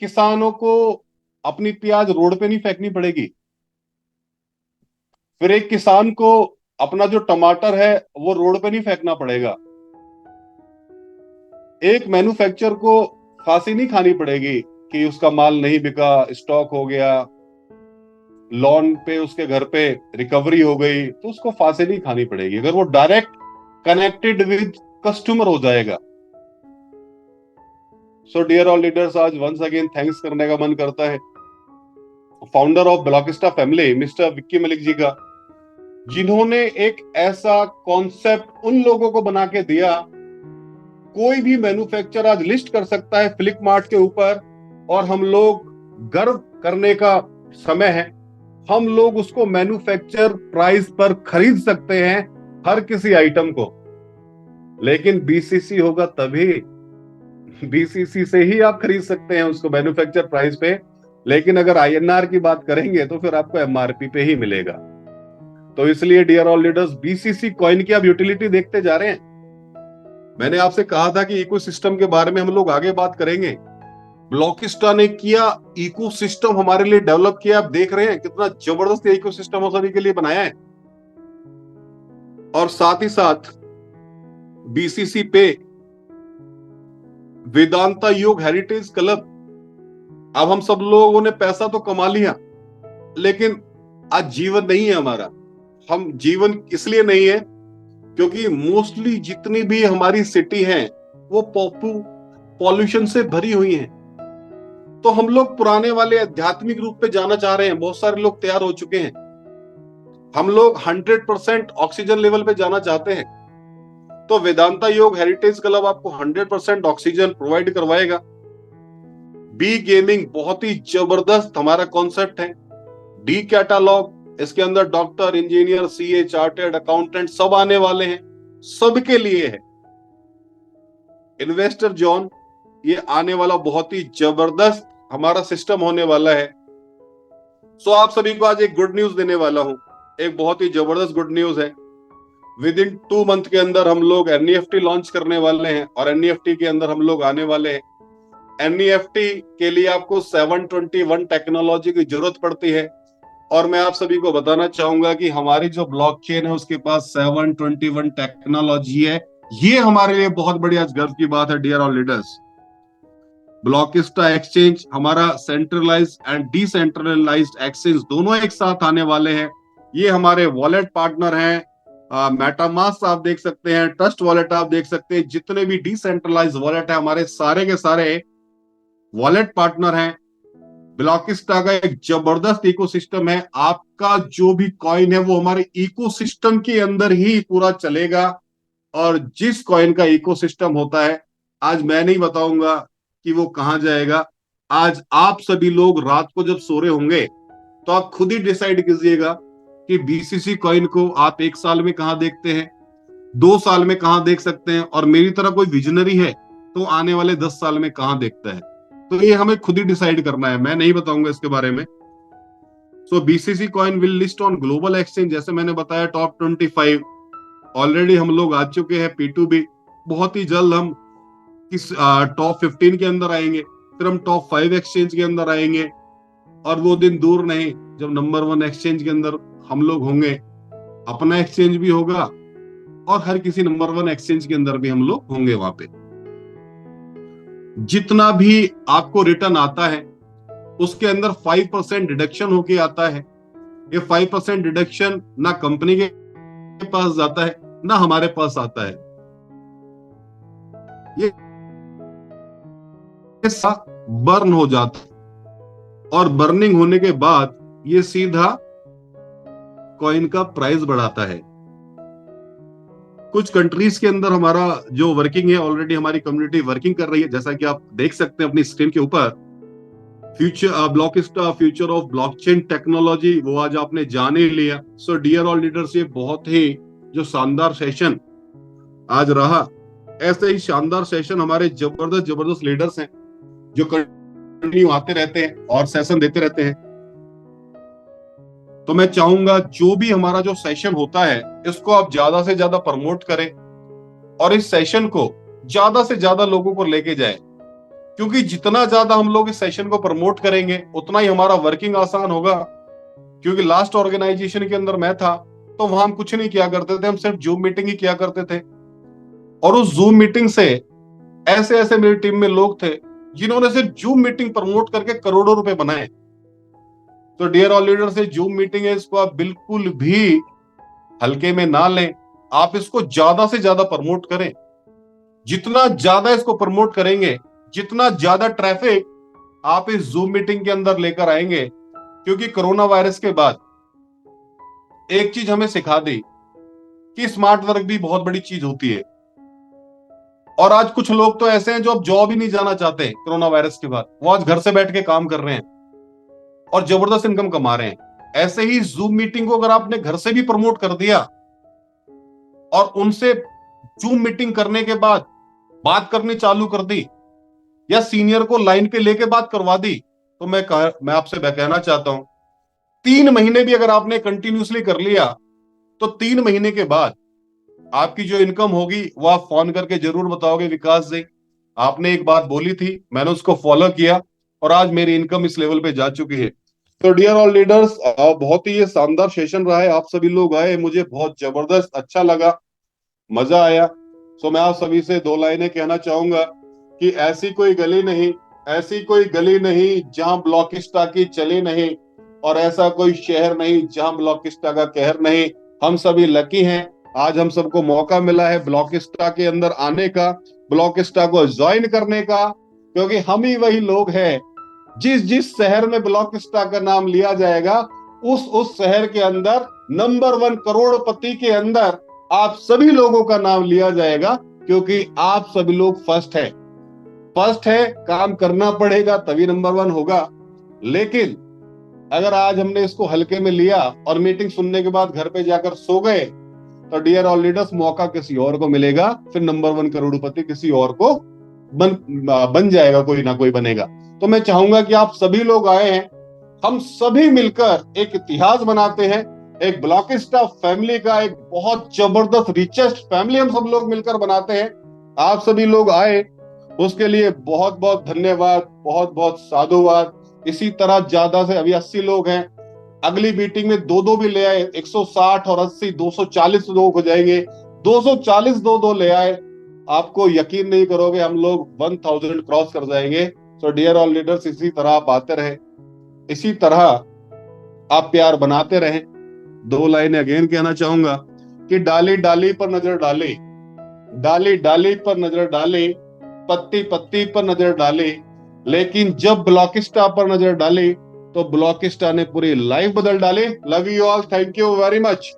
किसानों को अपनी प्याज रोड पे नहीं फेंकनी पड़ेगी। फिर एक किसान को अपना जो टमाटर है वो रोड पे नहीं फेंकना पड़ेगा। एक मैन्युफैक्चरर को फांसी नहीं खानी पड़ेगी कि उसका माल नहीं बिका, स्टॉक हो गया, लोन पे उसके घर पे रिकवरी हो गई, तो उसको फांसी नहीं खानी पड़ेगी अगर वो डायरेक्ट कनेक्टेड विद कस्टमर हो जाएगा। सो डियर ऑल लीडर्स, आज वंस अगेन थैंक्स करने का मन करता है founder of Blockista family mister Vicky Malik ji का, जिन्होंने एक ऐसा कॉन्सेप्ट उन लोगों को बना के दिया। कोई भी मैन्युफैक्चरर आज लिस्ट कर सकता है फ्लिपकार्ट के ऊपर, और हम लोग गर्व करने का समय है, हम लोग उसको मैन्युफैक्चर प्राइस पर खरीद सकते हैं हर किसी आइटम को। लेकिन बीसीसी होगा तभी, बीसीसी से ही आप खरीद सकते हैं उसको मैन्युफैक्चर प्राइस पे। लेकिन अगर आईएनआर की बात करेंगे तो फिर आपको एमआरपी पे ही मिलेगा। तो इसलिए dear all leaders, BCC coin की आप यूटिलिटी देखते जा रहे हैं। मैंने आपसे कहा था कि इकोसिस्टम के बारे में हम लोग आगे बात करेंगे। ब्लॉकिस्टा ने किया इकोसिस्टम हमारे लिए डेवलप किया। आप देख रहे हैं कितना जबरदस्त इकोसिस्टम हम सभी के लिए बनाया है। और साथ ही साथ बीसीसी पे वेदांता योग हेरिटेज क्लब, अब हम सब लोगों ने पैसा तो कमा लिया, लेकिन आज जीवन नहीं है हमारा। हम जीवन इसलिए नहीं है क्योंकि मोस्टली जितनी भी हमारी सिटी हैं वो पॉल्यूशन से भरी हुई हैं। तो हम लोग पुराने वाले आध्यात्मिक रूप पे जाना चाह रहे हैं। बहुत सारे लोग तैयार हो चुके हैं। हम लोग 100% ऑक्सीजन लेवल पे जाना चाहते हैं। तो वेदांता योग हेरिटेज क्लब आपको 100% ऑक्सीजन प्रोवाइड करवाएगा। बी गेमिंग बहुत ही जबरदस्त हमारा कॉन्सेप्ट है। डी कैटालॉग, इसके अंदर doctor, engineer, CA, chartered accountant सब आने वाले हैं, सबके लिए है। इन्वेस्टर जॉन, ये आने वाला बहुत ही जबरदस्त हमारा सिस्टम होने वाला है। सो आप सभी को आज एक गुड न्यूज देने वाला हूं। एक बहुत ही जबरदस्त गुड न्यूज है। विद इन 2 मंथ के अंदर हम लोग एनईएफटी लॉन्च करने वाले हैं, और एनईएफटी के अंदर हम लोग आने वाले हैं। एनईएफटी के लिए आपको 721 टेक्नोलॉजी की जरूरत पड़ती है, और मैं आप सभी को बताना चाहूंगा कि हमारी जो ब्लॉकचेन है उसके पास 721 टेक्नोलॉजी है। ये हमारे लिए बहुत बड़ी आज गर्व की बात है डियर ऑल लीडर्स। ब्लॉकिस्टा एक्सचेंज हमारा सेंट्रलाइज्ड एंड डिसेंट्रलाइज्ड एक्सचेंज दोनों एक साथ आने वाले हैं। ये हमारे वॉलेट पार्टनर हैं। मेटामास्क आप देख सकते हैं, ट्रस्ट वॉलेट आप देख सकते हैं, जितने भी डिसेंट्रलाइज्ड वॉलेट है हमारे सारे के सारे वॉलेट पार्टनर हैं। ब्लॉकिस्टा का एक जबरदस्त इकोसिस्टम है। आपका जो भी कॉइन है वो हमारे इकोसिस्टम के अंदर ही पूरा चलेगा। और जिस कॉइन का इकोसिस्टम होता है, आज मैं नहीं बताऊंगा कि वो कहां जाएगा। आज आप सभी लोग रात को जब सो रहे होंगे तो आप खुद ही डिसाइड कीजिएगा कि बीसीसी कॉइन को आप 1 साल में कहां देखते हैं, 2 साल में कहां देख सकते हैं, और मेरी तरह कोई विजनरी है तो आने वाले 10 साल में कहां देखता है। तो ये हमें खुद ही डिसाइड करना है, मैं नहीं बताऊंगा इसके बारे में। So BCC coin will list on global exchange, जैसे मैंने बताया टॉप 25 ऑलरेडी हम लोग आ चुके हैं। P2B बहुत ही जल्द हम किस टॉप 15 के अंदर आएंगे, फिर हम टॉप 5 एक्सचेंज के अंदर आएंगे, और वो दिन दूर नहीं जब नंबर 1 एक्सचेंज के अंदर हम लोग होंगे। अपना एक्सचेंज भी होगा और हर किसी नंबर 1 एक्सचेंज के अंदर भी हम लोग होंगे। वहां पे जितना भी आपको रिटर्न आता है उसके अंदर 5% डिडक्शन होके आता है। ये 5% डिडक्शन ना कंपनी के पास जाता है ना हमारे पास आता है। ये बर्न हो जाता है, और बर्निंग होने के बाद ये सीधा कॉइन का प्राइस बढ़ाता है। कुछ कंट्रीज के अंदर हमारा जो वर्किंग है, ऑलरेडी हमारी कम्युनिटी वर्किंग कर रही है, जैसा कि आप देख सकते हैं अपनी स्क्रीन के ऊपर। Future Blockista future of blockchain technology, वो आज आपने जान ही लिया। सो डियर ऑल लीडर्स, ये बहुत ही जो शानदार सेशन आज रहा। ऐसे ही शानदार सेशन हमारे जबरदस्त लीडर्स हैं जो कंटिन्यू आते रहते हैं और सेशन देते रहते हैं। तो मैं चाहूंगा जो भी हमारा जो सेशन होता है इसको आप ज्यादा से ज्यादा प्रमोट करें, और इस सेशन को ज्यादा से ज्यादा लोगों को लेके जाए, क्योंकि जितना ज्यादा हम लोग इस सेशन को प्रमोट करेंगे उतना ही हमारा वर्किंग आसान होगा। क्योंकि लास्ट ऑर्गेनाइजेशन के अंदर मैं था तो वहां हम कुछ नहीं किया करते थे, हम सिर्फ जूम मीटिंग ही किया करते थे, और उस जूम मीटिंग से ऐसे ऐसे मेरी टीम में लोग थे जिन्होंने सिर्फ जूम मीटिंग प्रमोट करके करोड़ों रुपए बनाए। तो डियर ऑल लीडर, से जूम मीटिंग है, इसको आप बिल्कुल भी हल्के में ना लें। आप इसको ज्यादा से ज्यादा प्रमोट करें। जितना ज्यादा इसको प्रमोट करेंगे, जितना ज्यादा ट्रैफिक आप इस जूम मीटिंग के अंदर लेकर आएंगे, क्योंकि कोरोना वायरस के बाद एक चीज हमें सिखा दी कि स्मार्ट वर्क भी बहुत बड़ी चीज होती है। और आज कुछ लोग तो ऐसे हैं जो अब जॉब ही नहीं जाना चाहते कोरोना वायरस के बाद, वो आज घर से बैठ के काम कर रहे हैं और जबरदस्त इनकम कमा रहे हैं। ऐसे ही जूम मीटिंग को अगर आपने घर से भी प्रमोट कर दिया और उनसे जूम मीटिंग करने के बाद बात करनी चालू कर दी, या सीनियर को लाइन पे लेके बात करवा दी, तो मैं आपसे कहना चाहता हूं, 3 महीने भी अगर आपने कंटिन्यूसली कर लिया, तो 3 महीने के बाद आपकी जो इनकम होगी वो आप फोन करके जरूर बताओगे, विकास जी आपने एक बात बोली थी, मैंने उसको फॉलो किया और आज मेरी इनकम इस लेवल पे जा चुकी है। तो डियर ऑल लीडर्स, बहुत ही ये शानदार सेशन रहा है। आप सभी लोग आए, मुझे बहुत जबरदस्त अच्छा लगा, मजा आया। सो मैं आप सभी से 2 लाइनें कहना चाहूंगा कि ऐसी कोई गली नहीं, ऐसी कोई गली नहीं जहां ब्लॉकिस्टा की चली नहीं, और ऐसा कोई शहर नहीं जहां ब्लॉकिस्टा का कहर नहीं। हम सभी लकी हैं, आज हम सबको मौका मिला है ब्लॉकिस्टा के अंदर आने का, ब्लॉकिस्टा को ज्वाइन करने का, क्योंकि हम ही वही लोग हैं जिस जिस शहर में ब्लॉकिस्टा का नाम लिया जाएगा, उस शहर के अंदर नंबर 1 करोड़पति के अंदर आप सभी लोगों का नाम लिया जाएगा, क्योंकि आप सभी लोग फर्स्ट है। काम करना पड़ेगा तभी नंबर 1 होगा। लेकिन अगर आज हमने इसको हल्के में लिया और मीटिंग सुनने के बाद घर पे जाकर सो गए, तो डियर ऑल लीडर्स, मौका किसी और को मिलेगा, फिर नंबर 1 करोड़पति किसी और को बन जाएगा, कोई ना कोई बनेगा। तो मैं चाहूंगा कि आप सभी लोग आए हैं, हम सभी मिलकर एक इतिहास बनाते हैं, एक ब्लॉकिस्टा फैमिली का एक बहुत जबरदस्त रिचेस्ट फैमिली हम सब लोग मिलकर बनाते हैं। आप सभी लोग आए, उसके लिए बहुत बहुत धन्यवाद, बहुत बहुत साधुवाद। इसी तरह ज्यादा से, अभी 80 लोग हैं, अगली मीटिंग में दो भी ले आए, 160 और 80 240 लोग हो जाएंगे, 240 दो ले आए, आपको यकीन नहीं करोगे हम लोग 1000 क्रॉस कर जाएंगे। सो डियर ऑल लीडर्स, इसी तरह आप आते रहे, इसी तरह आप प्यार बनाते रहें। 2 लाइनें अगेन कहना चाहूंगा कि डाली डाली पर नजर डाली, डाली डाली पर नजर डाली, पत्ती पत्ती पर नजर डाली, लेकिन जब ब्लॉकिस्टा पर नजर डाली तो ब्लॉकिस्टा ने पूरी लाइफ बदल डाली। Love you all, thank you very much.